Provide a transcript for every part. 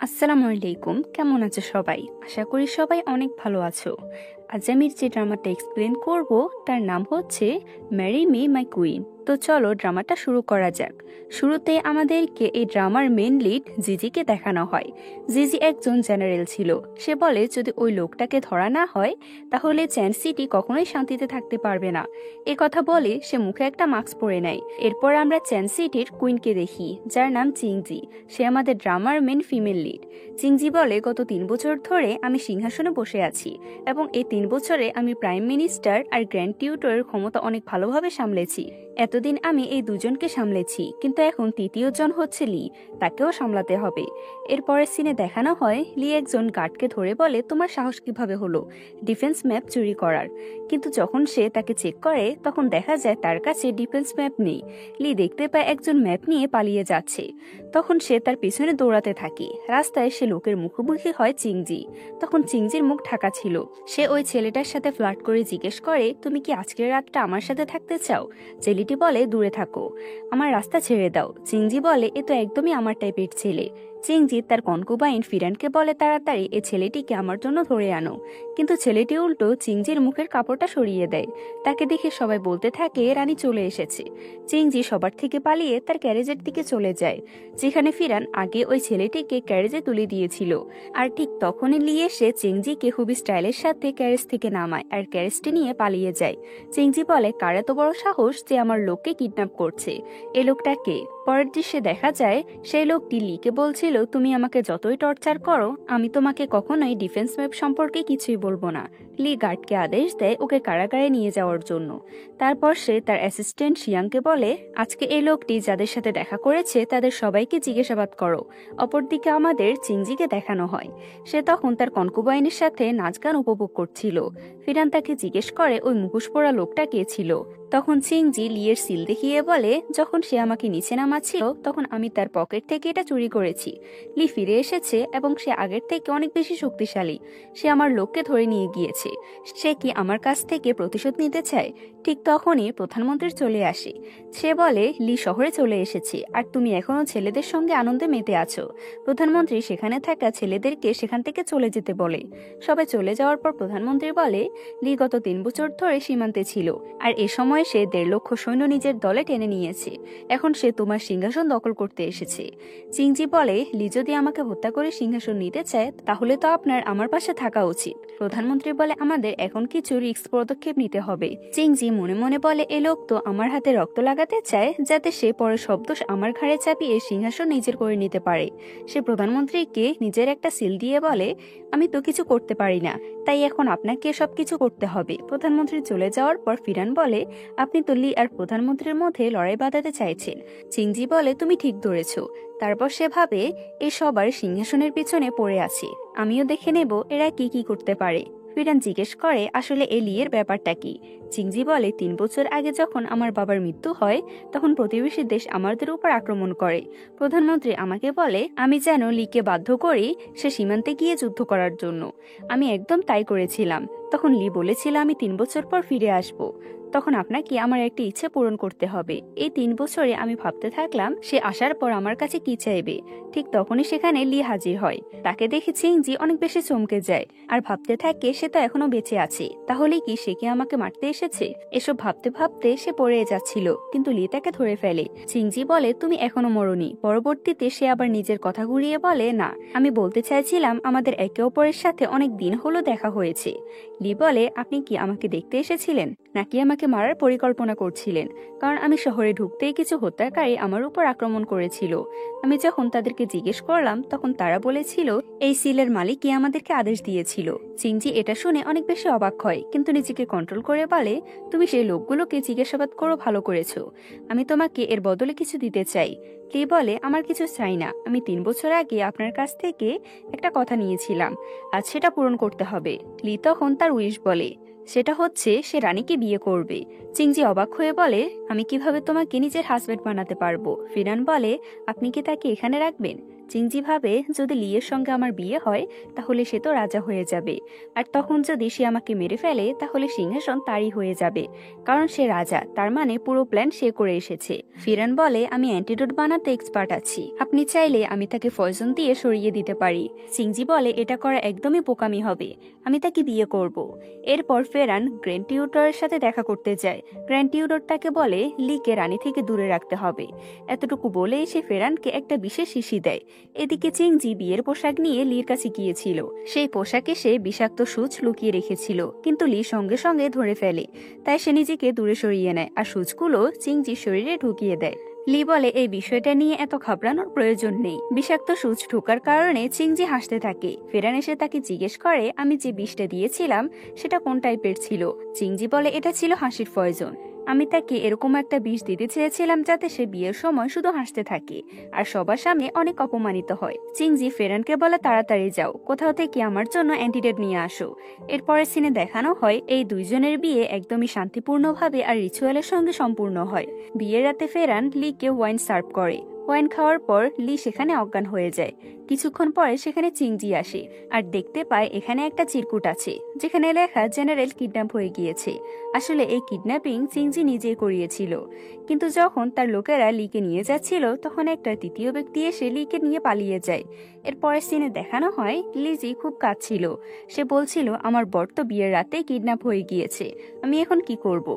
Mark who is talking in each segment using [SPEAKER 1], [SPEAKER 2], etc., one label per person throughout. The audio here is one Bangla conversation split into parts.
[SPEAKER 1] আসসালামু আলাইকুম, কেমন আছো সবাই? আশা করি সবাই অনেক ভালো আছো। আজ আমি যে ড্রামাটা এক্সপ্লেন করব তার নাম হচ্ছে ম্যারি মি মাই কুইন। তো চলো ড্রামাটা শুরু করা যাক। শুরুতে আমাদেরকে এই ড্রামার মেন লিড জিজিকে দেখানো হয়। জিজি একজন জেনারেল ছিল। সে বলে যদি ওই লোকটাকে ধরা না হয় তাহলে চ্যান সিটি কখনোই শান্তিতে থাকতে পারবে না। এ কথা বলে সে মুখে একটা মাস্ক পরে নেয়। এরপর আমরা চ্যান সিটির কুইনকে দেখি, যার নাম চিংজি। সে আমাদের ড্রামার মেন ফিমেল লিড। চিংজি বলে গত 3 বছর ধরে আমি সিংহাসনে বসে আছি এবং এই 3 বছরে আমি প্রাইম মিনিস্টার আর গ্র্যান্ড টিউটরের ক্ষমতা অনেক ভালোভাবে সামলেছি। এতদিন আমি এই দুজনকে সামলেছি, কিন্তু এখন তৃতীয় জন হচ্ছে লি, তাকেও সামলাতে হবে। এরপরের সিনে দেখানো হয় লি একজন গার্ডকে ধরে বলে তোমার সাহস কিভাবে হলো ডিফেন্স ম্যাপ চুরি করার। কিন্তু যখন সে তাকে চেক করে তখন দেখা যায় তার কাছে ডিফেন্স ম্যাপ নেই। লি দেখতে পায় একজন ম্যাপ নিয়ে পালিয়ে যাচ্ছে। তখন সে তার পিছনে দৌড়াতে থাকে। রাস্তায় সে লোকের মুখোমুখি হয় চিংজি। তখন চিংজির মুখ ঢাকা ছিল। সে ওই ছেলেটার সাথে ফ্লার্ট করে জিজ্ঞেস করে তুমি কি আজকের রাতটা আমার সাথে থাকতে চাও? ছেলেটি বলে দূরে থাকো, আমার রাস্তা ছেড়ে দাও। চিংজি বলে এ তো একদমই আমার টাইপের ছেলে। চিংজি তার কনকুবাইন ফিরানকে বলে তাড়াতাড়ি এ ছেলেটিকে আমার জন্য ধরে আনো। কিন্তু ছেলেটি উল্টো চিংজির মুখের কাপড়টা সরিয়ে দেয়। তাকে দেখে সবাই বলতে থাকে রানী চলে এসেছে। চিংজি সবার থেকে পালিয়ে তার ক্যারেজের দিকে চলে যায়, যেখানে ফিরান আগে ওই ছেলেটিকে ক্যারেজে তুলে দিয়েছিল। আর ঠিক তখনই লি এসে চিংজিকে খুবই স্টাইলের সাথে ক্যারেজ থেকে নামায় আর ক্যারেজটি নিয়ে পালিয়ে যায়। চিংজি বলে কার এত বড় সাহস যে আমার লোককে কিডন্যাপ করছে, এ লোকটা কে? পরের দৃশ্যে দেখা যায় সেই লোকটি লিকে বলছিল তুমি আমাকে যতই টর্চার করো আমি তোমাকে কখনোই ডিফেন্স ম্যাপ সম্পর্কে কিছুই বলবো না। লি গার্ডকে আদেশ দেয় ওকে কারাগারে নিয়ে যাওয়ার জন্য। তারপর সে তার অ্যাসিস্ট্যান্ট শিয়াংকে বলে আজকে এই লোকটি যাদের সাথে দেখা করেছে তাদের সবাইকে জিজ্ঞাসাবাদ করো। অপরদিকে আমাদের চিংজিকে দেখানো হয় সে তখন তার কনকুবাইনের সাথে নাচ গান উপভোগ করছিল। ফিরান তাকে জিজ্ঞেস করে ওই মুখোশ পরা লোকটা কে ছিল। তখন চিংজি লিয়ের সিল দেখিয়ে বলে যখন সে আমাকে নিচে নামাচ্ছিল তখন আমি তার পকেট থেকে এটা চুরি করেছি। লি ফিরে এসেছে এবং সে আগের থেকে অনেক বেশি শক্তিশালী। সে আমার লোককে ধরে নিয়ে গিয়েছে। সে কি আমার কাছ থেকে প্রতিশোধ নিতে চায়? ঠিক তখনই প্রধানমন্ত্রী চলে আসে। সে বলে লি শহরে চলে এসেছে আর তুমি এখনো ছেলেদের সঙ্গে আনন্দে মেতে আছো। প্রধানমন্ত্রী সেখানে থাকা ছেলেদেরকে সেখান থেকে চলে যেতে বলে। সবাই চলে যাওয়ার পর প্রধানমন্ত্রী বলে লি গত 3 বছর ধরে সীমান্তে ছিল আর এ সময় সে 1.5 লক্ষ সৈন্য নিজের দলে টেনে নিয়েছে। এখন সে তোমার সিংহাসন দখল করতে এসেছে। চিংজি বলে লি যদি আমাকে হত্যা করে সিংহাসন নিতে চায় তাহলে তো আপনার আমার পাশে থাকা উচিত। প্রধানমন্ত্রী বলে আমাদের এখন কিছু রিস্ক পদক্ষেপ নিতে হবে। চিংজি মনে মনে বলে এ লোক তো আমার হাতে রক্ত লাগাতে চায় যাতে সে পরে সব দোষ আমার ঘাড়ে চাপিয়ে সিংহাসন নিজের করে নিতে পারে। সে প্রধানমন্ত্রীকে নিজের একটা সিল দিয়ে বলে আমি তো কিছু করতে পারি না, তাই এখন আপনাকে সবকিছু করতে হবে। প্রধানমন্ত্রী চলে যাওয়ার পর ফিরান বলে আপনি তো লি আর প্রধানমন্ত্রীর মধ্যে লড়াই বাঁধাতে চাইছেন। চিংজি বলে তুমি ঠিক ধরেছ। তারপর সে ভাবে এ সবার সিংহাসনের পিছনে পড়ে আছে, আমিও দেখে নেব এরা কি কি করতে পারে। ফিরান জিজ্ঞেস করে আসলে এ লিয়ের ব্যাপারটা কি? চিংজি বলে 3 বছর আগে যখন আমার বাবার মৃত্যু হয় তখন প্রতিবেশী দেশ আমাদের উপর আক্রমণ করে। প্রধানমন্ত্রী আমাকে বলে আমি যেন লিকে বাধ্য করি সে সীমান্তে গিয়ে যুদ্ধ করার জন্য। আমি একদম তাই করেছিলাম। তখন লি বলেছিল আমি 3 বছর পর ফিরে আসব। তখন আপনাকে আমার একটি ইচ্ছে পূরণ করতে হবে। এই 3 বছরে আমি ভাবতে থাকলাম সে আসার পর আমার কাছে কি চাইবে। ঠিক তখনই সেখানে লি হাজির হয়। তাকে দেখে চিংজি অনেক বেশি চমকে যায় আর ভাবতে থাকে সে তো এখনো বেঁচে আছে, তাহলে কি সে কি আমাকে মারতে এসেছে? এসব ভাবতে ভাবতে সে পড়ে যাচ্ছিল, কিন্তু লি তাকে ধরে ফেলে। চিংজি বলে তুমি এখনো মরনি। পরবর্তীতে সে আবার নিজের কথা ঘুরিয়ে বলে না, আমি বলতে চাইছিলাম আমাদের একে অপরের সাথে অনেক দিন হলো দেখা হয়েছে। লি বলে আপনি কি আমাকে দেখতে এসেছিলেন নাকি আমাকে মারার পরিকল্পনা করছিলেন? কারণ আমি শহরে ঢুকতেই কিছু হত্যাকারী আমার উপর আক্রমণ করেছিল। আমি যখন তাদেরকে জিজ্ঞেস করলাম তখন তারা বলেছিল এই সিলের মালিকই আমাদেরকে আদেশ দিয়েছিল। চিংজি এটা শুনে অনেক বেশি অবাক হয়, কিন্তু নিজেকে কন্ট্রোল করে বলে তুমি সেই লোকগুলোকে জিজ্ঞাসাবাদ করো, ভালো করেছো। আমি তোমাকে এর বদলে কিছু দিতে চাই। লি বলে আমার কিছু চাই না, আমি 3 বছর আগে আপনার কাছ থেকে একটা কথা নিয়েছিলাম, আজ সেটা পূরণ করতে হবে। লি তখন তার উইশ বলে, সেটা হচ্ছে সে রানীকে বিয়ে করবে। চিংজি অবাক হয়ে বলে আমি কিভাবে তোমাকে নিজের হাজবেন্ড বানাতে পারবো? ফিরান বলে আপনি কি তাকে এখানে রাখবেন? চিংজি ভাবে যদি লিয়ের সঙ্গে আমার বিয়ে হয় তাহলে সে তো রাজা হয়ে যাবে, আর তখন যদি সে আমাকে মেরে ফেলে তাহলে সিংহাসন তারই হয়ে যাবে, কারণ সে রাজা, তার মানে পুরো প্ল্যান সে করে এসেছে। ফিরান বলে আমি অ্যান্টিডোট বানাতে এক্সপার্ট আছি, আপনি চাইলে আমি তাকে পয়জন দিয়ে সরিয়ে দিতে পারি। চিংজি বলে এটা করা একদমই বোকামি হবে, আমি তাকে বিয়ে করব। এরপর ফেরান গ্র্যান্ড টিউটরের সাথে দেখা করতে যায়। গ্র্যান্ড টিউটর তাকে বলে লিকে রানী থেকে দূরে রাখতে হবে। এতটুকু বলেই সে ফেরানকে একটা বিশেষ শিশি দেয়। এদিকে চিংজি বিয়ের পোশাক নিয়ে লির কাছে গিয়েছিল। সেই পোশাকে সে বিষাক্ত সূচ লুকিয়ে রেখেছিল, কিন্তু লি সঙ্গে সঙ্গে ধরে ফেলে। তাই সে নিজেকে দূরে সরিয়ে নেয় আর সূচগুলো চিংজির শরীরে ঢুকিয়ে দেয়। লি বলে এই বিষয়টা নিয়ে এত ঘাবড়ানোর প্রয়োজন নেই। বিষাক্ত সূচ ঢোকার কারণে চিংজি হাসতে থাকে। ফেরান এসে তাকে জিজ্ঞেস করে আমি যে বিষটা দিয়েছিলাম সেটা কোন টাইপের ছিল। চিংজি বলে এটা ছিল হাসির পয়জন। আমি তাকে এরকম একটা বিষ দিতে চেয়েছিলাম যাতে সে বিয়ের সময় শুধু হাসতে থাকে আর সবার সামনে অনেক অপমানিত হয়। চিংজি ফেরানকে বলে তাড়াতাড়ি যাও, কোথাও থেকে আমার জন্য অ্যান্টিডোট নিয়ে আসো। এরপরের সিনে দেখানো হয় এই দুইজনের বিয়ে একদমই শান্তিপূর্ণভাবে আর রিচুয়ালের সঙ্গে সম্পূর্ণ হয়। বিয়ের রাতে ফেরান লিকে ওয়াইন সার্ভ করে। ওয়াইন খাওয়ার পর লি সেখানে অজ্ঞান হয়ে যায়। কিছুক্ষণ পরে সেখানে চিংজি আসে আর দেখতে পায় এখানে একটা চিরকুট আছে যেখানে লেখা জেনারেল কিডন্যাপ হয়ে গিয়েছে। আসলে এই কিডন্যাপিং চিংজি নিজেই করিয়েছিল, কিন্তু যখন তার লোকেরা লিকে নিয়ে যাচ্ছিল তখন একটা তৃতীয় ব্যক্তি এসে লিকে নিয়ে পালিয়ে যায়। এরপরের সিনে দেখানো হয় লিজি খুব কাঁদছিল। সে বলছিল আমার বর তো বিয়ের রাতে কিডন্যাপ হয়ে গিয়েছে, আমি এখন কি করব?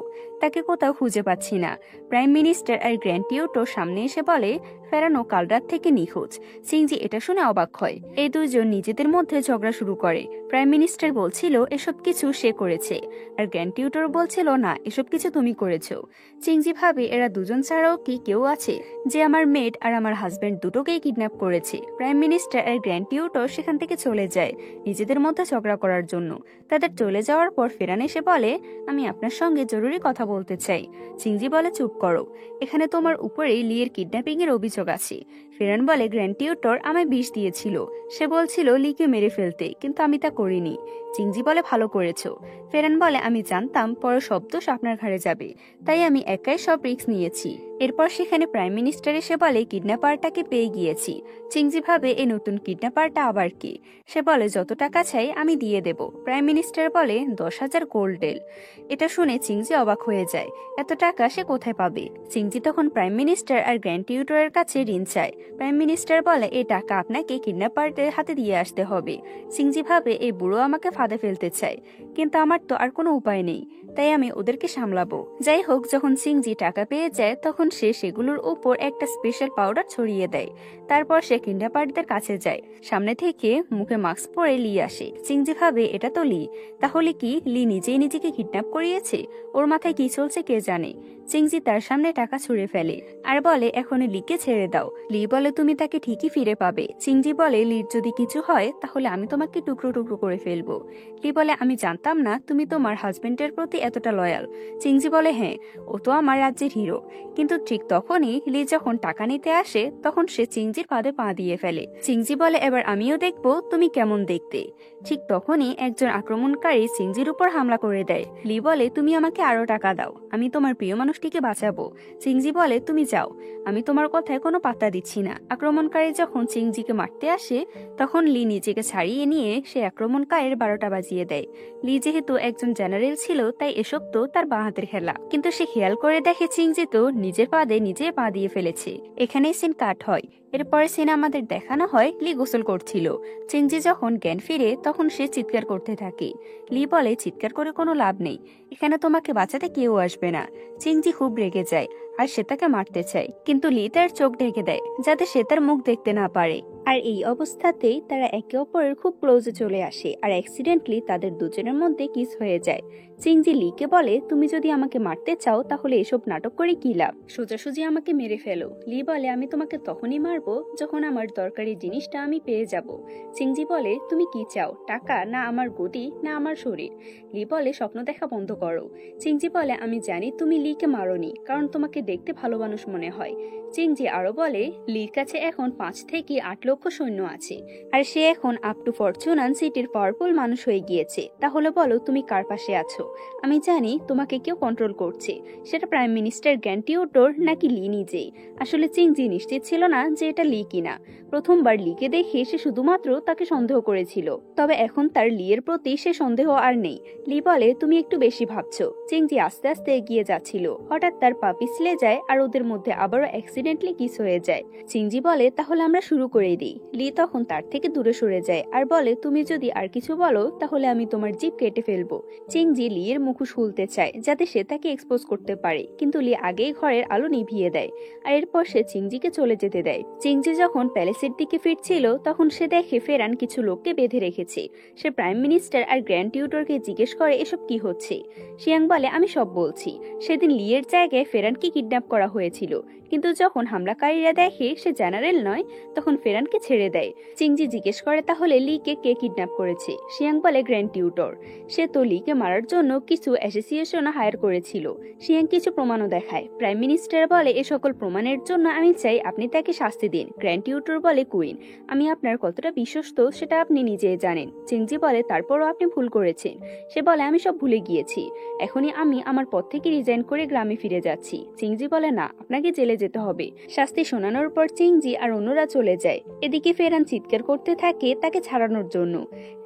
[SPEAKER 1] তাকে কোথাও খুঁজে পাচ্ছি না। প্রাইম মিনিস্টার আর গ্র্যান্ড টিউটর সামনে এসে বলে ফেরানো কাল রাত থেকে নিখোঁজ। চিংজি এটা শুনে অবাক হয়। এই দুইজন নিজেদের মধ্যে ঝগড়া শুরু করে। প্রাইম মিনিস্টার বলছিল এসব কিছু সে করেছে, আর গ্র্যান্ড টিউটর বলছিল না এসব কিছু তুমি করেছো। চিংজি ভাবে এরা দুজন ছাড়াও কি কেউ আছে যে আমার মেড আর আমার হাজবেন্ড দুটোকেই কিডন্যাপ করেছে। প্রাইম মিনিস্টার আর গ্র্যান্ড টিউটর সেখান থেকে চলে যায় নিজেদের মধ্যে ঝগড়া করার জন্য। তাদের চলে যাওয়ার পর ফেরান এসে বলে আমি আপনার সঙ্গে জরুরি কথা বলতে চাই। চিংজি বলে চুপ করো, এখানে তোমার উপরেই লিয়ের কিডন্যাপিং এর অভিযোগ আছে। ফেরান বলে গ্র্যান্ড টিউটর আমায় বিষ দিয়েছিল, সে বলছিল লিকে মেরে ফেলতে, কিন্তু আমি তা করিনি। চিংজি বলে ভালো করেছো। ফেরান বলে আমি জানতাম পরে সব দোষ আপনার ঘাড়ে যাবে, তাই আমি একাই সব রিস্ক নিয়েছি। এরপর সেখানে প্রাইম মিনিস্টার এসে বলে কিডন্যাপারটাকে পেয়ে গিয়েছি। চিংজি ভাবে এই নতুন কিডন্যাপারটা আবার কি। সে বলে যত টাকা চাই আমি দিয়ে দেব। প্রাইম মিনিস্টার বলে 10,000 গোল্ডেল। এটা শুনে চিংজি অবাক হয়ে যায়, এত টাকা সে কোথায় পাবে? চিংজি তখন প্রাইম মিনিস্টার আর গ্র্যান্ড টিউটরের কাছে ঋণ চায়। প্রাইম মিনিস্টার বলে এই টাকা আপনাকে কিডন্যাপারদের হাতে দিয়ে আসতে হবে। চিংজি ভাবে এই বুড়ো আমাকে ফাঁদে ফেলতে চায়, কিন্তু আমার তো আর কোনো উপায় নেই, তাই আমি ওদেরকে সামলাবো। যাই হোক, যখন চিংজি টাকা পেয়ে যায় তখন সে সেগুলোর উপর একটা স্পেশাল পাউডার ছড়িয়ে দেয়। তারপর সে কিডন্যাপারদের কাছে যায়। সামনে থেকে মুখে মাস্ক পরে লি আসে। চিংজি ভাবে এটা তো লি, তাহলে কি লি নিজেই নিজেকে কিডন্যাপ করিয়েছে? ওর মাথায় কি চলছে কে জানে। চিংজি তার সামনে টাকা ছুঁড়ে ফেলে আর বলে এখন লিকে ছেড়ে দাও। লি বলে তুমি তাকে ঠিকই ফিরে পাবে। চিংজি বলে লির যদি কিছু হয় তাহলে আমি তোমাকে টুকরো টুকরো করে ফেলবো। লি বলে আমি জানতাম না তুমি তোমার হাজবেন্ডের প্রতি এতটা লয়াল। চিংজি বলে হ্যাঁ, ও তো আমার রাজ্যের হিরো। কিন্তু ঠিক তখনই লি যখন টাকা নিতে আসে তখন সে চিংজির পাদে পা দিয়ে ফেলে। চিংজি বলে এবার আমিও দেখবো তুমি কেমন দেখতে। ঠিক তখনই একজন আক্রমণকারী চিংজির উপর হামলা করে দেয়। লি বলে তুমি আমাকে আরো টাকা দাও, আমি তোমার প্রিয় মানুষটিকে বাঁচাবো। চিংজি বলে তুমি যাও, আমি তোমার কথায় কোনো পাত্তা দিচ্ছি না। আক্রমণকারী যখন চিংজিকে মারতে আসে তখন লি নিজেকে ছাড়িয়ে নিয়ে সে আক্রমণকারীর 12টা বাজিয়ে দেয়। লি যেহেতু একজন জেনারেল ছিল তাই এসব তো তার বাঁ হাতের খেলা, কিন্তু সে খেয়াল করে দেখে চিংজি তো নিজের পাদে নিজে পা দিয়ে ফেলেছে। এখানেই সিন কাট হয়। এরপরে সিনে আমাদের দেখানো হয় লি গোসল করছিল। চিংজি যখন জ্ঞান ফিরে তখন সে চিৎকার করতে থাকে। লি বলে চিৎকার করে কোনো লাভ নেই, এখানে তোমাকে বাঁচাতে কেউ আসবে না। চিংজি খুব রেগে যায় আর সে তাকে মারতে চায়, কিন্তু লি তার চোখ ঢেকে দেয় যাতে সে তার মুখ দেখতে না পারে। আর এই অবস্থাতেই তারা একে অপরের খুব ক্লোজে চলে আসে আর অ্যাক্সিডেন্টলি তাদের দুজনের মধ্যে কিস হয়ে যায়। চিংজি লিকে বলে তুমি যদি আমাকে মারতে চাও তাহলে এসব নাটক করে কি লাভ, সোজাসুজি আমাকে মেরে ফেলো। লি বলে আমি তোমাকে তখনই মারবো যখন আমার দরকারি জিনিসটা আমি পেয়ে যাব। চিংজি বলে তুমি কি চাও, টাকা না আমার গদি না আমার শরীর? লি বলে স্বপ্ন দেখা বন্ধ করো। চিংজি বলে আমি জানি তুমি লিকে মারোনি, কারণ তোমাকে দেখতে ভালো মানুষ মনে হয়। চিংজি আরো বলে লির কাছে এখন 5 থেকে 8 লক্ষ সৈন্য আছে, আর সে এখন আপ টু ফরচুনান সিটির পাওয়ারফুল মানুষ হয়ে গিয়েছে। তাহলে বলো তুমি কার পাশে আছো? আমি জানি তোমাকে কেউ কন্ট্রোল করছে, সেটা প্রাইম মিনিস্টার গ্র্যান্ড টিউটর নাকি লি নিজেই। আসলে চিংজি নিশ্চিত ছিল না যে এটা লি কিনা। প্রথমবার লিকে দেখে সে শুধুমাত্র তাকে সন্দেহ করেছিল, তবে এখন তার লি এর প্রতি সে সন্দেহ আর নেই। লি বলে তুমি একটু বেশি ভাবছো। চিংজি আস্তে আস্তে এগিয়ে যাচ্ছিল, হঠাৎ তার পা পিছলে যায় আর ওদের মধ্যে আবারও অ্যাক্সিডেন্টলি কিস হয়ে যায়। চিংজি বলে তাহলে আমরা শুরু করে দিই। লি তখন তার থেকে দূরে সরে যায় আর বলে তুমি যদি আর কিছু বলো তাহলে আমি তোমার জিভ কেটে ফেলবো। চিংজি লি এর মুখোশ খুলতে চায় যাতে সে তাকে এক্সপোজ করতে পারে, কিন্তু লি আগেই ঘরের আলো নিভিয়ে দেয় আর এরপর সে চিংজিকে চলে যেতে দেয়। চিংজি যখন প্যালেসের দিকে ফিরছিল তখন সে দেখে ফেরান কিছু লোককে বেঁধে রেখেছে। সে প্রাইম মিনিস্টার আর গ্র্যান্ড টিউটরকে জিজ্ঞেস করে এসব কি হচ্ছে। শিয়াং বলে আমি সব বলছি। সেদিন লি এর জায়গায় ফেরানকে কিডন্যাপ করা হয়েছিল, কিন্তু যখন হামলাকারীরা দেখে সে জেনারেল নয় তখন ফেরানকে ছেড়ে দেয়। চিংজি জিজ্ঞেস করে তাহলে লিকে কে কিডন্যাপ করেছে। শিয়াং বলে গ্র্যান্ড টিউটর। সে তো লিকে মারার জন্য কিছু অ্যাসোসিয়েশন হায়ার করেছিল। শিয়াং কিছু প্রমাণও দেখায়। প্রাইম মিনিস্টার বলে এ সকল প্রমাণের জন্য আমি চাই আপনি তাকে শাস্তি দিন। গ্র্যান্ড টিউটর বলে কুইন, আমি আপনার কতটা বিশ্বস্ত সেটা আপনি নিজেই জানেন। চিংজি বলে তারপরও আপনি ভুল করেছেন। সে বলে আমি সব ভুলে গিয়েছি, এখনই আমি আমার পদ থেকে রিজাইন করে গ্রামে ফিরে যাচ্ছি। চিংজি বলে না, আপনাকে জেলে যেতে হবে। শাস্তি শোনানোর পর চিংজি আর অন্যরা চলে যায়। এদিকে ফেরান চিৎকার করতে থাকে তাকে ছাড়ানোর জন্য।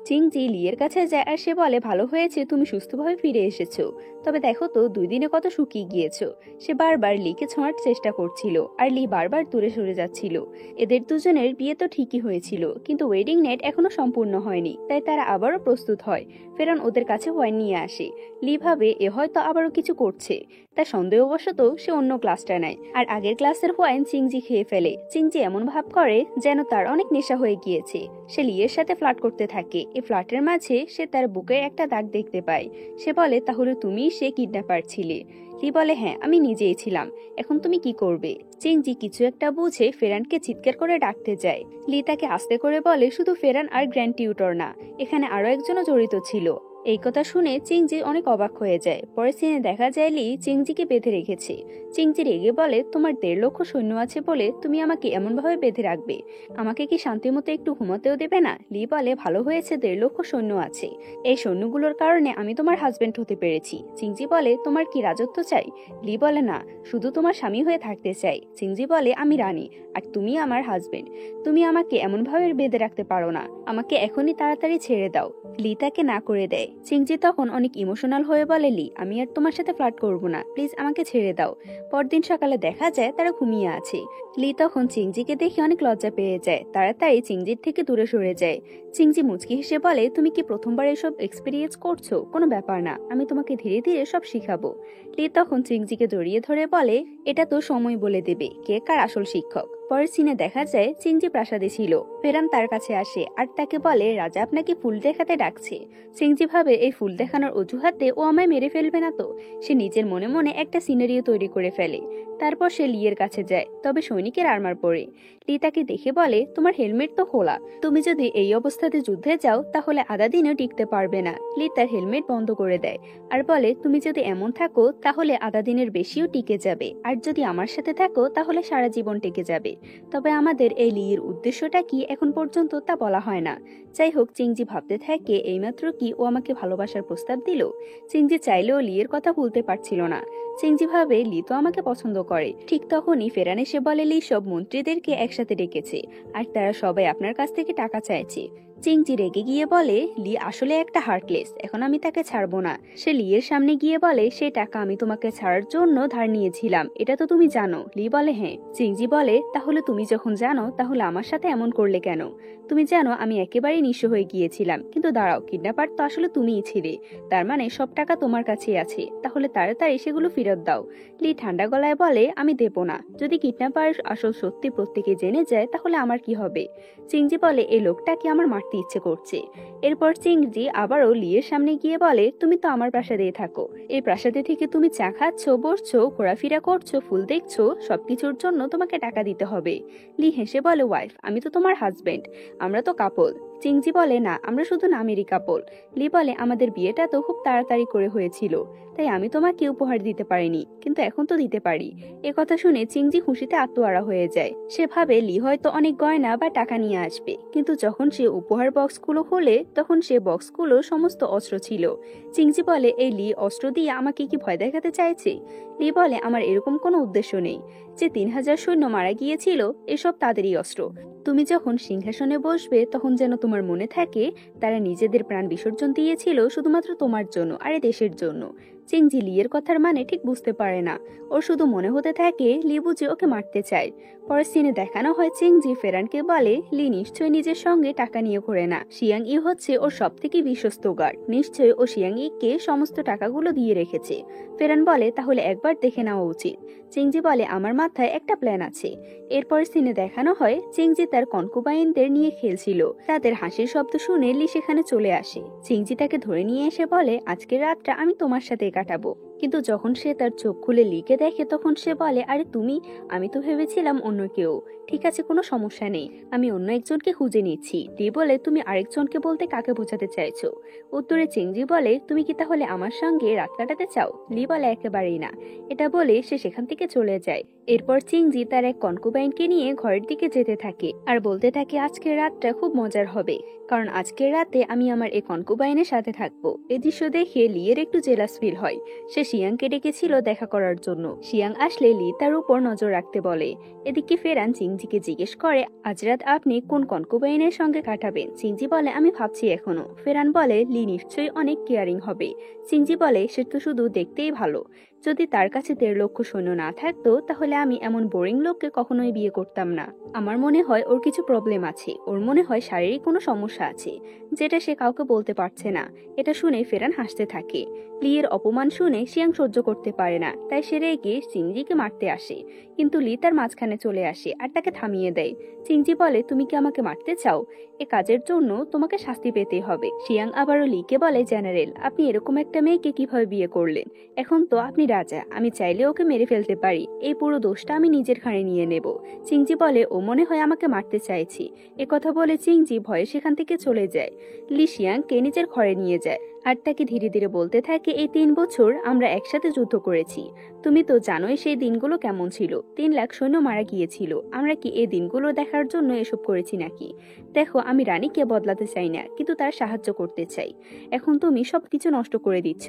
[SPEAKER 1] চিংজি লিয়ের কাছে যায় আর সে বলে ভালো হয়েছে তুমি সুস্থভাবে ফিরে এসেছো, তবে দেখো তো 2 দিনে কত শুকিয়ে গিয়েছো। সে বারবার লিকে ছোঁয়ার চেষ্টা করছিল আর লি বারবার দূরে সরে যাচ্ছিল। এদের দুজনের বিয়ে তো ঠিকই হয়েছিল, কিন্তু ওয়েডিং নাইট এখনো সম্পূর্ণ হয়নি, তাই তারা আবারও প্রস্তুত হয়। ফেরান ওদের কাছে ওয়াইন নিয়ে আসে। লি ভাবে এ হয়তো আবারও কিছু করছে, তার সন্দেহবশত সে অন্য গ্লাসটা নেয় আর আগের গ্লাসের ওয়াইন চিংজি খেয়ে ফেলে। চিংজি এমন ভাব করে যেন তার অনেক নেশা হয়ে গিয়েছে। সে লিয়ের সাথে ফ্লার্ট করতে থাকে। এই ফ্লার্টের মাঝে সে তার বুকের একটা দাগ দেখতে পায়। সে বলে তাহলে তুমি সে কিডন্যাপার ছিলে। লি বলে হ্যাঁ আমি নিজেই ছিলাম, এখন তুমি কি করবে। চিংজি কিছু একটা বুঝে ফেরানকে চিৎকার করে ডাকতে যায়। লি তাকে আস্তে করে বলে শুধু ফেরান আর গ্র্যান্ড টিউটর না, এখানে আরো একজনও জড়িত ছিল। এই কথা শুনে চিংজি অনেক অবাক হয়ে যায়। পরে সিনে দেখা যায় লি চিংজিকে বেঁধে রেখেছে। চিংজি রেগে বলে তোমার 1.5 লক্ষ সৈন্য আছে বলে তুমি আমাকে এমন ভাবে বেঁধে রাখবে, আমাকে কি শান্তি মতো একটু ঘুমাতেও দেবে না। লি বলে ভালো হয়েছে 1.5 লক্ষ সৈন্য আছে, এই সৈন্যগুলোর কারণে আমি তোমার হাজবেন্ড হতে পেরেছি। চিংজি বলে তোমার কি রাজত্ব চাই? লি বলে না, শুধু তোমার স্বামী হয়ে থাকতে চাই। চিংজি বলে আমি রানী আর তুমি আমার হাজবেন্ড, তুমি আমাকে এমন ভাবে বেঁধে রাখতে পারো না, আমাকে এখনই তাড়াতাড়ি ছেড়ে দাও। লি তাকে না করে দেয়। চিংজি তখন অনেক ইমোশনাল হয়ে বলে লি আমি আর তোমার সাথে ফ্লার্ট করব না, প্লিজ আমাকে ছেড়ে দাও। পরদিন সকালে দেখা যায় তারা ঘুমিয়ে আছে। লি তখন চিংজিকে দেখে অনেক লজ্জা পেয়ে যায়, তাড়াতাড়ি চিংজির থেকে দূরে সরে যায়। চিংজি মুচকি হেসে বলে তুমি কি প্রথমবার এসব এক্সপেরিয়েন্স করছো? কোনো ব্যাপার না, আমি তোমাকে ধীরে ধীরে সব শিখাবো। লি তখন চিংজিকে জড়িয়ে ধরে বলে এটা তো সময় বলে দেবে কে কার আসল শিক্ষক। পরের সিনে দেখা যায় চিংজি প্রাসাদে ছিল। ফেরান তার কাছে আসে আর তাকে বলে রাজা আপনাকে ফুল দেখাতে ডাকছে। চিংজি ভাবে এই ফুল দেখানোর অজুহাতে ও আমায় মেরে ফেলবে না তো। সে নিজের মনে মনে একটা সিনারিও তৈরি করে ফেলে। তারপর সে লিয়ের কাছে যায়, তবে সৈনিকের আর্মার পরে। লি তাকে দেখে বলে তোমার হেলমেট তো খোলা, তুমি যদি এই অবস্থাতে যুদ্ধে যাও তাহলে আধা দিনও টিকতে পারবে না। লি তার হেলমেট বন্ধ করে দেয় আর বলে তুমি যদি এমন থাকো তাহলে আধা দিনের বেশিও টিকে যাবে, আর যদি আমার সাথে থাকো তাহলে সারা জীবন টিকে যাবে। তবে আমাদের এই লির উদ্দেশ্যটা কি এখন পর্যন্ত তা বলা হয় না। যাই হোক চিংজি ভাবতে থাকে এইমাত্র কি ও আমাকে ভালোবাসার প্রস্তাব দিল। চিংজি চাইলেও লিয়ের কথা ভুলতে পারছিল না। চিংজি ভাবে লি তো আমাকে পছন্দ করে। ঠিক তখনই ফেরান এসে বলে লি সব মন্ত্রীদেরকে একসাথে ডেকেছে আর তারা সবাই আপনার কাছ থেকে টাকা চাইছে। চিংজি রেগে গিয়ে বলে লি আসলে একটা হার্টলেস, এখন আমি তাকে ছাড়বো না। সে লিয়ের সামনে গিয়ে বলে সেই টাকা আমি তোমাকে ছাড়ার জন্য ধার নিয়েছিলাম, এটা তো তুমি জানো। লি বলে হ্যাঁ। চিংজি বলে তাহলে তুমি যখন জানো তাহলে আমার সাথে এমন করলে কেন? তুমি জানো আমি একেবারেই নিঃস্ব হয়ে গিয়েছিলাম, কিন্তু দাঁড়াও কিডন্যাপার তো আসলে তুমিই ছিলে, তার মানে সব টাকা তোমার কাছেই আছে, তাহলে তাড়াতাড়ি সেগুলো ফেরত দাও। লি ঠান্ডা গলায় বলে আমি দেব না, যদি কিডন্যাপার আসল সত্যি প্রত্যেকে জেনে যায় তাহলে আমার কি হবে? চিংজি বলে এই লোকটাকে আমার মারতে ইচ্ছে করছে। এরপর চিংজি আবারও লিয়ের সামনে গিয়ে বলে তুমি তো আমার প্রাসাদেই থাকো, এই প্রাসাদে থেকে তুমি চা খাচ্ছো, বসছো, ঘোরাফেরা করছো, ফুল দেখছো, সবকিছুর জন্য তোমাকে টাকা দিতে হবে। লি হেসে বলে ওয়াইফ আমি তো তোমার হাজবেন্ড, আমরা তো কাপল। চিংজি বলে, না, আমরা শুধু নামেরই কাপল। লি বলে, আমাদের বিয়েটা তো খুব তাড়াতাড়ি করে হয়েছিল, তাই আমি তোমাকে উপহার দিতে পারিনি, কিন্তু এখন তো দিতে পারি। এ কথা শুনে চিংজি খুশিতে আত্মহারা হয়ে যায়। সে ভাবে লি হয়তো অনেক গয়না বা টাকা নিয়ে আসবে, কিন্তু যখন সে উপহার বক্সগুলো খোলে তখন সে বক্সগুলো সমস্ত অস্ত্র ছিল। চিংজি বলে, এই লি অস্ত্র দিয়ে আমাকে কি ভয় দেখাতে চাইছে? লি বলে, আমার এরকম কোনো উদ্দেশ্য নেই। যে 3000 সৈন্য মারা গিয়েছিল এসব তাদেরই অস্ত্র। তুমি যখন সিংহাসনে বসবে তখন যেন তোমার মনে থাকে তারা নিজেদের প্রাণ বিসর্জন দিয়েছিল শুধুমাত্র তোমার জন্য আর এই দেশের জন্য। চিংজি লিয়ের কথার মানে ঠিক বুঝতে পারে না। ওর শুধু মনে হতে থাকে লি বুঝি ওকে মারতে চায়। পরের সিনে দেখানো হয় চিংজি ফেরানকে বলে, লি নিশ্চয়ই নিজের সঙ্গে টাকা নিয়ে ঘোরে না। শিয়াং ই হচ্ছে ওর সব থেকে বিশ্বস্ত গার্ড, নিশ্চয়ই ও শিয়াং ইকে সমস্ত টাকাগুলো দিয়ে রেখেছে। ফেরান বলে, তাহলে একবার দেখে নেওয়া উচিত। চিংজি বলে, আমার মাথায় একটা প্ল্যান আছে। এরপর সিনে দেখানো হয় চিংজি তার কনকুবাইনদের নিয়ে খেলছিল। তাদের হাসির শব্দ শুনে লি সেখানে চলে আসে। চিংজি তাকে ধরে নিয়ে এসে বলে, আজকের রাতটা আমি তোমার সাথে কাটাবো। কিন্তু যখন সে তার চোখ খুলে লিকে দেখে তখন সে বলে, আরে তুমি, আমি তো ভেবেছিলাম অন্য কেউ। ঠিক আছে, কোনো সমস্যা নেই, আমি অন্য একজনকে খুঁজে নিচ্ছি। লি বলে, তুমি আরেকজনকে বলতে কাকে বোঝাতে চাইছো? উত্তরে চিংজি বলে, তুমি কি তাহলে আমার সঙ্গে রাত কাটাতে চাও? লি বলে, একেবারেই না। এটা বলে সে সেখান থেকে চলে যায়। এরপর চিংজি তার এক কনকুবাইনকে নিয়ে ঘরের দিকে যেতে থাকে আর বলতে থাকে, আজকের রাতটা খুব মজার হবে, কারণ আজকের রাতে আমি আমার এই কনকুবাইনের সাথে থাকবো। এই দৃশ্য দেখে লিয়ের একটু জেলাস ফিল হয়। সে শিয়াংকে ডেকেছিল দেখা করার জন্য। শিয়াং আসলে লি তার উপর নজর রাখতে বলে। এদিকে ফেরান চিংজিকে জিজ্ঞেস করে, আজ রাত আপনি কোন কনকুবাইনের সঙ্গে কাটাবেন? চিংজি বলে, আমি ভাবছি এখনো। ফেরান বলে, লি নিশ্চয়ই অনেক কেয়ারিং হবে। চিংজি বলে, সে তো শুধু দেখতেই ভালো। যদি তার কাছে 1.5 লক্ষ সৈন্য না থাকতো তাহলে আমি এমন বোরিং লোককে কখনোই বিয়ে করতাম না। আমার মনে হয় ওর কিছু প্রবলেম আছে, ওর মনে হয় শারীরিক কোনো সমস্যা আছে, যেটা সে কাউকে বলতে পারছে না। এটা শুনে ফেরান হাসতে থাকে। লিয়ের অপমান শুনে শিয়াং সহ্য করতে পারে না, তাই সে রেগে চিংজিকে মারতে আসে। কিন্তু লি তার মাঝখানে চলে আসে আর তাকে থামিয়ে দেয়। চিংজি বলে, তুমি কি আমাকে মারতে চাও? এ কাজের জন্য তোমাকে শাস্তি পেতে হবে। শিয়াং আবারও লিকে বলে, জেনারেল, আপনি এরকম একটা মেয়েকে কিভাবে বিয়ে করলেন? এখন তো আপনি রাজা, আমি চাইলে ওকে মেরে ফেলতে পারি। এই পুরো দোষটা আমি নিজের ঘাড়ে নিয়ে নেব। চিংজি বলে, ও মনে হয় আমাকে মারতে চাইছি। কথা বলে চিংজি ভয়ে সেখান থেকে চলে যায়। লি শিয়াংকে নিজের ঘরে নিয়ে যায় আর তাকে ধীরে ধীরে বলতে থাকে, এই 3 বছর আমরা একসাথে যুদ্ধ করেছি। তুমি তো জানোই সেই দিনগুলো কেমন ছিল। 3 লাখ সৈন্য মারা গিয়েছিল। আমরা কি এই দিনগুলো দেখার জন্য এসব করেছি নাকি? দেখো, আমি রানীকে বদলাতে চাই না, কিন্তু তার সাহায্য করতে চাই। এখন তুমি সবকিছু নষ্ট করে দিচ্ছ।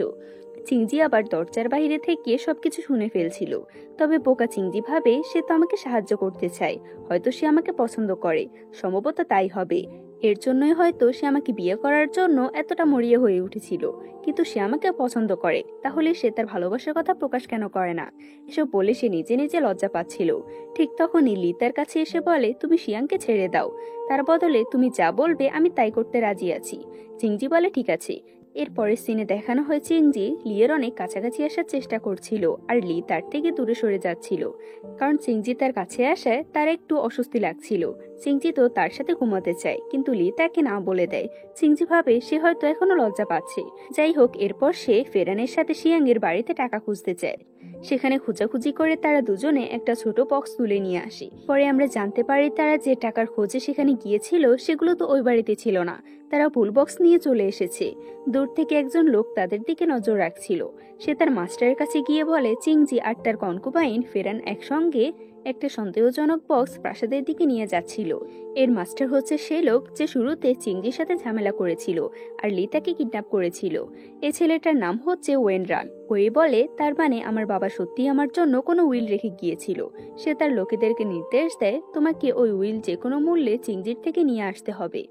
[SPEAKER 1] চিংজি আবার দরজার বাইরে থেকে সবকিছু শুনে ফেলছিল। তবে বোকা চিংজি ভাবে সে তো আমাকে সাহায্য করতে চায়, হয়তো সে আমাকে পছন্দ করে। সম্ভবত তাই হবে। এর জন্যই হয়তো সে আমাকে বিয়ে করার জন্য এতটা মরিয়া হয়ে উঠেছিল। কিন্তু সে আমাকে পছন্দ করে, তাহলে সে তার ভালোবাসার কথা প্রকাশ কেন করে না? এসব বলে সে নিজে নিজে লজ্জা পাচ্ছিল। ঠিক তখনই লি তার কাছে এসে বলে, তুমি শিয়াংকে ছেড়ে দাও, তার বদলে তুমি যা বলবে আমি তাই করতে রাজি আছি। চিংজি বলে, ঠিক আছে। এর পরের সিনে দেখানো হয় চিংজি লিয়ের অনেক কাছাকাছি আসার চেষ্টা করছিল আর লি তার থেকে দূরে সরে যাচ্ছিল, কারণ চিংজি তার কাছে আসায় তার একটু অস্বস্তি লাগছিল। চিংজি তো তার সাথে ঘুমাতে চায়, কিন্তু লি তাকে না বলে দেয়। চিংজি ভাবে সে হয়তো এখনো লজ্জা পাচ্ছে। যাই হোক, এরপর সে ফেরানের সাথে শিয়াং এর বাড়িতে টাকা খুঁজতে চায়। সেখানে খোঁজাখুঁজি করে তারা দুজনে একটা ছোট বক্স তুলে নিয়ে আসে। পরে আমরা জানতে পারি তারা যে টাকার খোঁজে সেখানে গিয়েছিল সেগুলো তো ওই বাড়িতে ছিল না, তারা ভুল বক্স নিয়ে চলে এসেছে। দূর থেকে একজন লোক তাদের দিকে নজর রাখছিল। সে তার মাস্টারের কাছে গিয়ে বলে, চিংজি আর তার কনকুবাইন ফেরান একসঙ্গে একটা সন্দেহজনক বক্স প্রাসাদের দিকে নিয়ে যাচ্ছিল। এর মাস্টার হচ্ছে সে লোক যে শুরুতে চিংজির সাথে ঝামেলা করেছিল আর লি তাকে কিডন্যাপ করেছিল। এই ছেলেটার নাম হচ্ছে ওয়েনরান। ওই বলে, তার মানে আমার বাবা সত্যি আমার জন্য কোনো উইল রেখে গিয়েছিল। সে তার লোকেদেরকে নির্দেশ দেয়, তোমাকে ওই উইল যে কোনো মূল্যে চিংজির থেকে নিয়ে আসতে হবে।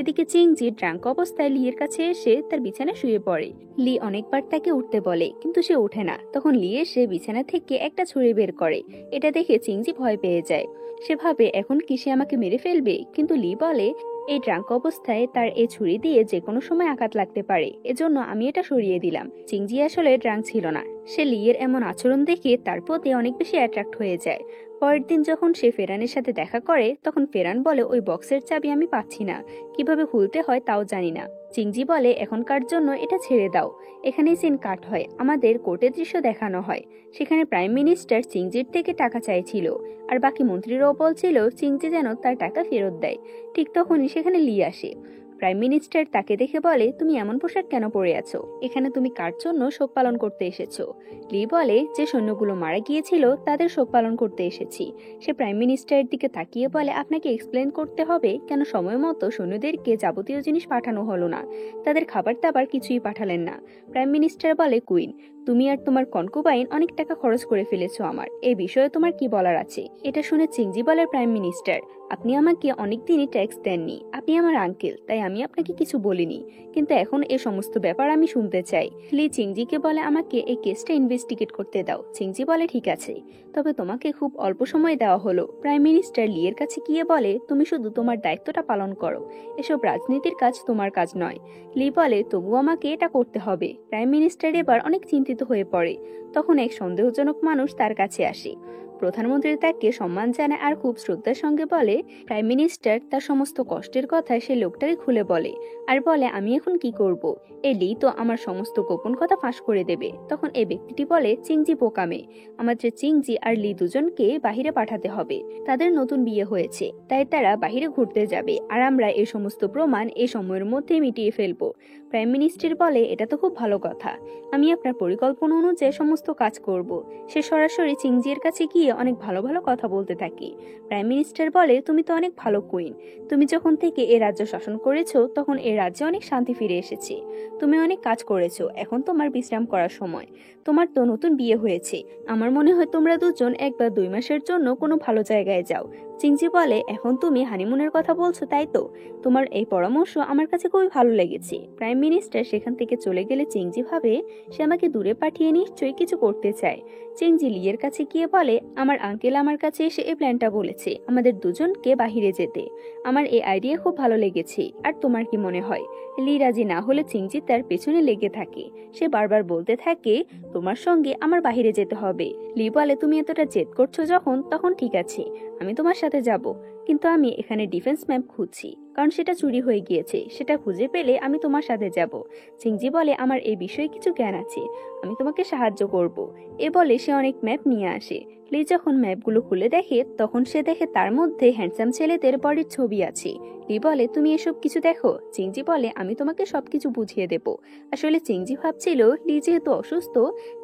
[SPEAKER 1] এদিকে চিংজি ড্রাঙ্ক অবস্থায় লিয়ের কাছে এসে তার বিছানায় শুয়ে পড়ে। লি অনেকবার তাকে উঠতে বলে, কিন্তু সে ওঠে না। তখন লি এসে বিছানা থেকে একটা ছুরি বের করে। এটা দেখে চিংজি ভয় পেয়ে যায়। সে ভাবে এখন কি সে আমাকে মেরে ফেলবে, কিন্তু লি বলে, এই ড্রাঙ্ক অবস্থায় তার এই ছুরি দিয়ে যে কোনো সময় আঘাত লাগতে পারে, এজন্য আমি এটা সরিয়ে দিলাম। চিংজি আসলে ড্রাঙ্ক ছিল না। সে লিয়ের এমন আচরণ দেখে তার প্রতি অনেক বেশি অ্যাট্রাক্ট হয়ে যায়। পরের দিন যখন সে ফেরানের সাথে দেখা করে তখন ফেরান বলে ওই বক্সের চাবি আমি পাচ্ছি না, কিভাবে খুলতে হয় তাও জানি না। চিংজি বলে এখনকার জন্য এটা ছেড়ে দাও, এখানেই সিন কাট হয়, আমাদের কোর্টের দৃশ্য দেখানো হয়। সেখানে প্রাইম মিনিস্টার চিংজির থেকে টাকা চাইছিল আর বাকি মন্ত্রীরাও বলছিল চিংজি যেন তার টাকা ফেরত দেয়। ঠিক তখনই সেখানে লি আসে। প্রাইম মিনিস্টার তাকে দেখে বলে তুমি এমন পোশাক কেন পরে আছো, এখানে তুমি কার জন্য শোক পালন করতে এসেছো? লি বলে যে সৈন্যগুলো মারা গিয়েছিল তাদের শোক পালন করতে এসেছি। সে প্রাইম মিনিস্টারের দিকে তাকিয়ে বলে আপনাকে এক্সপ্লেন করতে হবে কেন সময় মতো সৈন্যদেরকে যাবতীয় জিনিস পাঠানো হলো না, তাদের খাবার দাবার কিছুই পাঠালেন না। প্রাইম মিনিস্টার বলে কুইন, তুমি আর তোমার কনকুবাইন অনেক টাকা খরচ করে ফেলেছো, আমার এই বিষয়ে তোমার কি বলার আছে? এটা শুনে চিংজি বলে প্রাইম মিনিস্টার, আপনি আমাকে অনেকদিনই ট্যাক্স দেননি, আপনি আমার আঙ্কেল, তাই আমি আপনাকে কিছু বলিনি, কিন্তু এখন এই সমস্ত ব্যাপার আমি শুনতে চাই। লি চিংজিকে বলে আমাকে এই কেসটা ইনভেস্টিগেট করতে দাও। চিংজি বলে ঠিক আছে, তবে তোমাকে খুব অল্প সময় দেওয়া হলো। প্রাইম মিনিস্টার লি এর কাছে গিয়ে বলে তুমি শুধু তোমার দায়িত্বটা পালন করো, এসব রাজনীতির কাজ তোমার কাজ নয়। লি বলে তবু আমাকে এটা করতে হবে। প্রাইম মিনিস্টার এবার অনেক চিন্তিত হয়ে পড়ে। তখন এক সন্দেহজনক মানুষ তার কাছে আসে। প্রধানমন্ত্রী তাকে সম্মান জানায় আর খুব শ্রদ্ধার সঙ্গে বলে প্রাইম মিনিস্টার তার সমস্ত কষ্টের কথা সে লোকটাকে খুলে বলে আর বলে আমি এখন কি করব, এই লি তো আমার সমস্ত গোপন কথা ফাঁস করে দেবে। তখন এই ব্যক্তিটি বলে চিংজি বোকামে, আমাদের চিংজি আর লি দুজনকে বাহিরে পাঠাতে হবে, তাদের নতুন বিয়ে হয়েছে তাই তারা বাহিরে ঘুরতে যাবে আর আমরা এই সমস্ত প্রমাণ এই সময়ের মধ্যে মিটিয়ে ফেলবো। প্রাইম মিনিস্টার বলে এটা তো খুব ভালো কথা, আমি আপনার পরিকল্পনা অনুযায়ী সমস্ত কাজ করব। সে সরাসরি চিংজির কাছে গিয়ে অনেক ভালো ভালো কথা বলতে থাকে। প্রাইম মিনিস্টার বলে তুমি তো অনেক ভালো কুইন, তুমি যখন থেকে এ রাজ্য শাসন করেছো তখন এ রাজ্যে অনেক শান্তি ফিরে এসেছে, তুমি অনেক কাজ করেছো, এখন তোমার বিশ্রাম করার সময়। তোমার তো নতুন বিয়ে হয়েছে, আমার মনে হয় তোমরা দুজন 1 বা 2 মাসের জন্য কোনো ভালো জায়গায় যাও। চিংজি বলে এখন তুমি হানিমুনের কথা বলছো তাই তো, তোমার এই পরামর্শ আমার কাছে খুবই ভালো লেগেছে। প্রাইম মিনিস্টার সেখান থেকে চলে গেলে চিংজি ভাবে সে আমাকে দূরে পাঠিয়ে নিশ্চয়ই কিছু করতে চায়। চিংজি লিয়ের কাছে গিয়ে বলে আমার আঙ্কেল আমার কাছে এসে এই প্ল্যানটা বলেছে আমাদের দুজনকে বাহিরে যেতে, আমার এই আইডিয়া খুব ভালো লেগেছে, আর তোমার কি মনে হয়? লি রাজি না হলে চিংজি তার পেছনে লেগে থাকে। সে বারবার বলতে থাকে তোমার সঙ্গে আমার বাহিরে যেতে হবে। লি বলে তুমি এতটা জেদ করছো যখন, তখন ঠিক আছে আমি তোমার সাথে যাব, কিন্তু আমি এখানে ডিফেন্স ম্যাপ খুঁজছি কারণ সেটা চুরি হয়ে গিয়েছে, সেটা খুঁজে পেলে আমি তোমার সাথে যাব। চিংজি বলে আমার এই বিষয়ে কিছু জ্ঞান আছে, আমি তোমাকে সাহায্য করব। এ বলে সে অনেক ম্যাপ নিয়ে আসে। লি যখন ম্যাপগুলো খুলে দেখে তখন সে দেখে তার মধ্যে হ্যান্ডসাম ছেলেদের বডির ছবি আছে। লি বলে তুমি এসব কিছু দেখো? চিংজি বলে আমি তোমাকে সবকিছু বুঝিয়ে দেব। আসলে চিংজি ভাবছিল লি যেহেতু অসুস্থ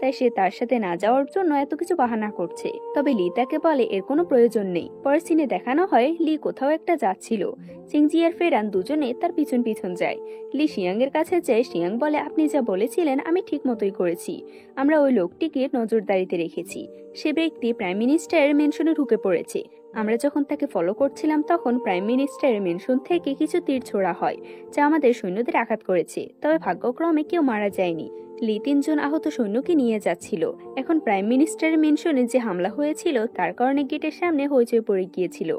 [SPEAKER 1] তাই সে তার সাথে না যাওয়ার জন্য এত কিছু বাহানা করছে, তবে লি তাকে বলে এর কোনো প্রয়োজন নেই। পরের সিনে দেখানো হয় লি কোথাও একটা যাচ্ছিল। চিংজি আর ফেরান দুজনে তার পিছন পিছন যায়। লি শিয়াং এর কাছে যায়। শিয়াং বলে আপনি যা বলেছিলেন আমি ঠিক মতোই করেছি, আমরা ওই লোকটিকে নজরদারিতে রেখেছি, সে ব্যক্তি প্রাইম মিনিস্টারের মেনশনে ঢুকে পড়েছে। আমরা যখন তাকে ফলো করছিলাম তখন প্রাইম মিনিস্টারের মেনশন থেকে কিছু তীর ছোড়া হয় যা আমাদের সৈন্যদের আঘাত করেছে, তবে ভাগ্যক্রমে কেউ মারা যায়নি। লি 3 জন আহত সৈন্যকে নিয়ে যাচ্ছিল। এখন প্রাইম মিনিস্টারের মেনশনে যে হামলা হয়েছিল তার কারণে গেটের সামনে হইচই পড়ে গিয়েছিল।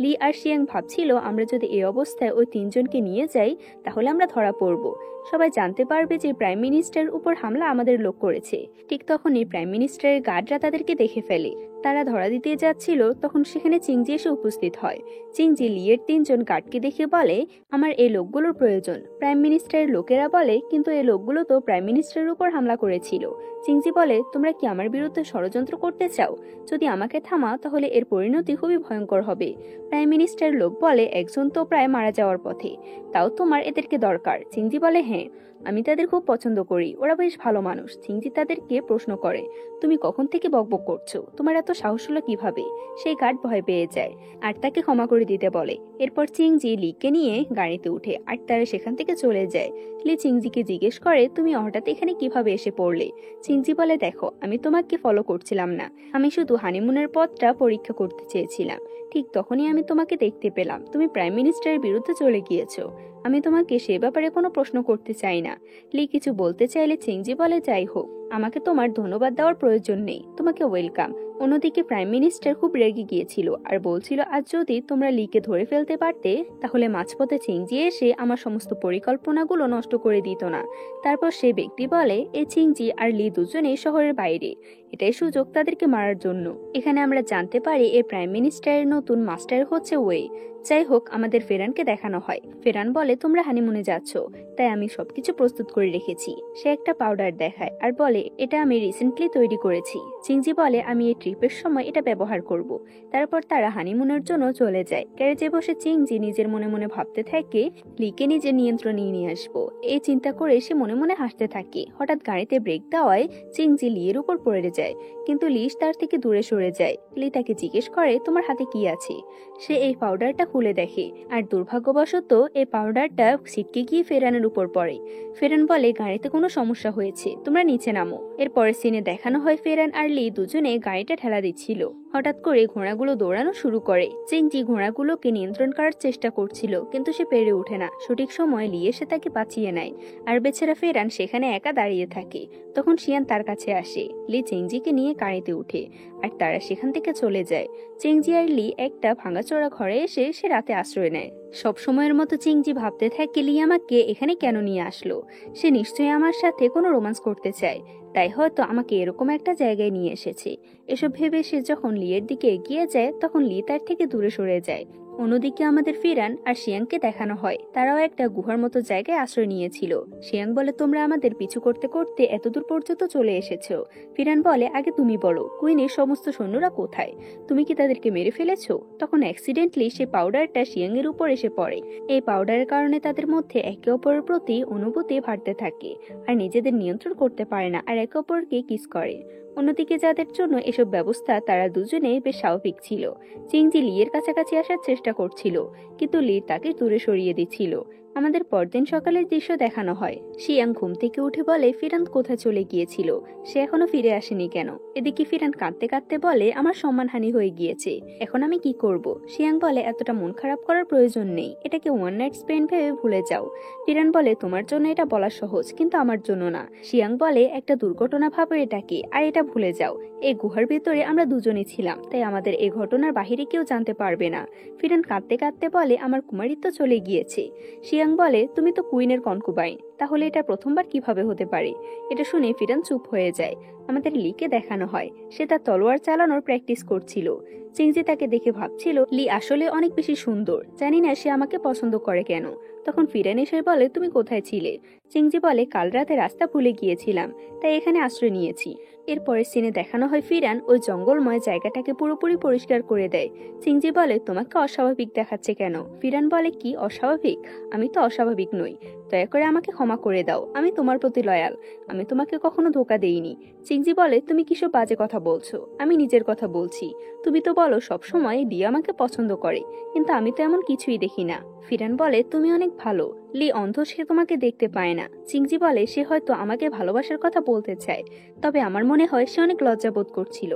[SPEAKER 1] লি আর শিয়াং ভাবছিল আমরা যদি এই অবস্থায় ওই 3 জনকে নিয়ে যাই তাহলে আমরা ধরা পড়ব, সবাই জানতে পারবে যে প্রাইম মিনিস্টারের উপর হামলা আমাদের লোক করেছে। ঠিক তখনই প্রাইম মিনিস্টারের গার্ডরা তাদেরকে দেখে ফেলে। তারা ধরা দিতে যাচ্ছিল তখন সেখানে চিংজি এসে উপস্থিত হয়। চিংজি লিয়ের 3 জন গার্ডকে দেখে বলে আমার এই লোকগুলোর প্রয়োজন। প্রাইম মিনিস্টারের লোকেরা বলে কিন্তু এই লোকগুলো তো প্রাইম মিনিস্টারের উপর হামলা করেছিল। চিংজি বলে তোমরা কি আমার বিরুদ্ধে ষড়যন্ত্র করতে চাও? যদি আমাকে থামাও তাহলে এর পরিণতি খুবই ভয়ঙ্কর হবে। প্রাইম মিনিস্টারের লোক বলে একজন তো প্রায় মারা যাওয়ার পথে, তাও তোমার এদেরকে দরকার। চিংজি বলে হ্যাঁ, আমি তাদের খুব পছন্দ করি, ওরা বেশ ভালো মানুষ। চিংজি তাদেরকে প্রশ্ন করে তুমি কখন থেকে বকবক করছো, তোমার এত সাহস হলো কিভাবে? সেই গার্ড ভয় পেয়ে যায় আর তাকে ক্ষমা করে দিতে বলে। এরপর চিংজি লিকে নিয়ে গাড়িতে উঠে আর তারা সেখান থেকে চলে যায়। লি চিংজিকে জিজ্ঞেস করে তুমি হঠাৎ এখানে কিভাবে এসে পড়লে? চিংজি বলে দেখো আমি তোমাকে ফলো করছিলাম না, আমি শুধু হানিমুনের পথটা পরীক্ষা করতে চেয়েছিলাম। ঠিক তখনই আমি তোমাকে দেখতে পেলাম, তুমি প্রাইম মিনিস্টারের বিরুদ্ধে চলে গিয়েছো, আমি তোমাকে সে ব্যাপারে কোনো প্রশ্ন করতে চাই না। লি কিছু বলতে চাইলে চিংজি বলে যাই হোক, আমাকে তোমার ধন্যবাদ দেওয়ার প্রয়োজন নেই, তোমাকে ওয়েলকাম। অন্যদিকে প্রাইম মিনিস্টার খুব রেগে গিয়েছিল আর বলছিল আজ যদি তোমরা লিকে ধরে ফেলতে পারতে তাহলে মাঝপথে চিংজি এসে আমার সমস্ত পরিকল্পনাগুলো নষ্ট করে দিত না। তারপর সে ব্যক্তি বলে এই চিংজি আর লি দুজনে শহরের বাইরে, এটাই সুযোগ তাদেরকে মারার জন্য। এখানে আমরা জানতে পারি এই প্রাইম মিনিস্টারের নতুন মাস্টার হচ্ছে ওয়ে। যাই হোক, আমাদের ফেরানকে দেখানো হয়। ফেরান বলে তোমরা হানিমুনে যাচ্ছ, তাই আমি সবকিছু প্রস্তুত করে রেখেছি। সে একটা পাউডার দেখায় আর বলে এটা আমি রিসেন্টলি তৈরি করেছি। চিংজি বলে আমি এই ট্রিপের সময় এটা ব্যবহার করব। তারপর তারা হানিমুনের জন্য চলে যায়। গ্যারেজে বসে চিংজি নিজের মনে মনে ভাবতে থাকে লিকে নিজের নিয়ন্ত্রণে নিয়ে আসবো। এই চিন্তা করে সে মনে মনে হাসতে থাকে। হঠাৎ গাড়িতে ব্রেক দেওয়ায় চিংজি লিয়ের উপর পড়ে যায়, কিন্তু লিস তার থেকে দূরে সরে যায়। লি তাকে জিজ্ঞেস করে তোমার হাতে কি আছে। সে এই পাউডারটা খুলে দেখে, আর দুর্ভাগ্যবশত এই পাউডারটা ছিটকে গিয়ে ফেরানের উপর পড়ে। ফেরান বলে গাড়িতে কোনো সমস্যা হয়েছে, তোমরা নিচে নামো। এরপরের সিনে দেখানো হয় ফেরান আর লি দুজনে গাড়িটা ঠেলা দিচ্ছিল। হঠাৎ করে ঘোড়াগুলো দৌড়ানো শুরু করে। চিংজি ঘোড়াগুলোকে নিয়ন্ত্রণ করার চেষ্টা করছিল, কিন্তু সে পেরে ওঠে না। সঠিক সময় লি এসে তাকে বাঁচিয়ে নেয়, আর বেচারা ফেরান সেখানে একা দাঁড়িয়ে থাকে। তখন শিয়ান তার কাছে আসে। লি চিংজিকে নিয়ে গাড়িতে উঠে, আর তারা সেখান থেকে চলে যায়। চিংজি আর লি একটা ভাঙাচোরা ঘরে এসে সে রাতে আশ্রয় নেয়। সব সময়ের মতো চিংজি ভাবতে থাকে লি আমাকে এখানে কেন নিয়ে আসলো। সে নিশ্চয়ই আমার সাথে কোনো রোমান্স করতে চায়, তাই হয়তো আমাকে এরকম একটা জায়গায় নিয়ে এসেছে। এসব ভেবে সে যখন লিয়ের দিকে এগিয়ে যায়, তখন লি তার থেকে দূরে সরে যায়। অন্যদিকে আমাদের ফিরান আর শিয়াংকে দেখানো হয়। তারাও একটা গুহার মতো জায়গায় আশ্রয় নিয়েছিল। শিয়াং বলে তোমরা আমাদের পিছু করতে করতে এতদূর পর্যন্ত চলে এসেছো। ফিরান বলে আগে তুমি বলো কুইনের সমস্ত সৈন্যরা কোথায়, তুমি কি তাদেরকে মেরে ফেলেছো? তখন অ্যাক্সিডেন্টলি সে পাউডারটা শিয়াং এর উপর এসে পড়ে। এই পাউডারের কারণে তাদের মধ্যে একে অপরের প্রতি অনুভূতি বাড়তে থাকে, আর নিজেদের নিয়ন্ত্রণ করতে পারে না, আর একে অপরকে কিস করে। অন্যদিকে যাদের জন্য এসব ব্যবস্থা, তারা দুজনে বেশ স্বাভাবিক ছিল। চিংজি লিয়ের কাছাকাছি আসার চেষ্টা করছিল, কিন্তু লি তাকে দূরে সরিয়ে দিচ্ছিল। আমাদের পরদিন সকালের দৃশ্য দেখানো হয়। শিয়াং ঘুম থেকে উঠে বলে ফিরান কোথায় চলে গিয়েছিল, সে এখনো ফিরে আসেনি কেন। এদিকে ফিরান কাঁদতে কাঁদতে বলে আমার সম্মানহানি হয়ে গিয়েছে, এখন আমি কি করব। শিয়াং বলে এতটা মন খারাপ করার প্রয়োজন নেই, এটাকে ওয়ান নাইট স্ট্যান্ড ভেবে ভুলে যাও। ফিরান বলে তোমার জন্য এটা বলা সহজ, কিন্তু আমার জন্য না। শিয়াং বলে একটা দুর্ঘটনা ভাবে এটাকে, আর এটা ভুলে যাও। এই গুহার ভিতরে আমরা দুজনেই ছিলাম, তাই আমাদের এই ঘটনার বাহিরে কেউ জানতে পারবে না। ফিরান কাঁদতে কাঁদতে বলে আমার কুমারিত্ব চলে গিয়েছে। শিয়াং বলে তুমি তো কুইনের কনকুবাইন, তাহলে এটা প্রথমবার কিভাবে হতে পারে। এটা শুনে ফিরান চুপ হয়ে যায়। আমাদের লিকে দেখানো হয় সে তার তলোয়ার চালানোর প্র্যাকটিস করছিল। চিংজি তাকে দেখে ভাবছিল লি আসলে অনেক বেশি সুন্দর, জানি না সে আমাকে পছন্দ করে কেন। তখন ফিরান এসে বলে তুমি কোথায় ছিলে। চিংজি বলে কাল রাতে রাস্তা ভুলে গিয়েছিলাম, তাই এখানে আশ্রয় নিয়েছি। এরপরের সিনে দেখানো হয় ফিরান ওই জঙ্গলময় জায়গাটাকে পুরোপুরি পরিষ্কার করে দেয়। চিংজি বলে তোমাকে অস্বাভাবিক দেখাচ্ছে কেন। ফিরান বলে কি অস্বাভাবিক, আমি তো অস্বাভাবিক নই, দয়া করে আমাকে ক্ষমা করে দাও, আমি তোমার প্রতি লয়াল, আমি তোমাকে কখনো ধোকা দেইনি। চিংজি বলে তুমি কিসব বাজে কথা বলছো, আমি নিজের কথা বলছি। তুমি তো বলো সবসময় লি আমাকে পছন্দ করে, কিন্তু আমি তো এমন কিছুই দেখি না। ফিরান বলে তুমি অনেক ভালো, লি অন্ধ, সে তোমাকে দেখতে পায় না। চিংজি বলে সে হয়তো আমাকে ভালোবাসার কথা বলতে চায়, তবে আমার মনে হয় সে অনেক লজ্জাবোধ করছিল।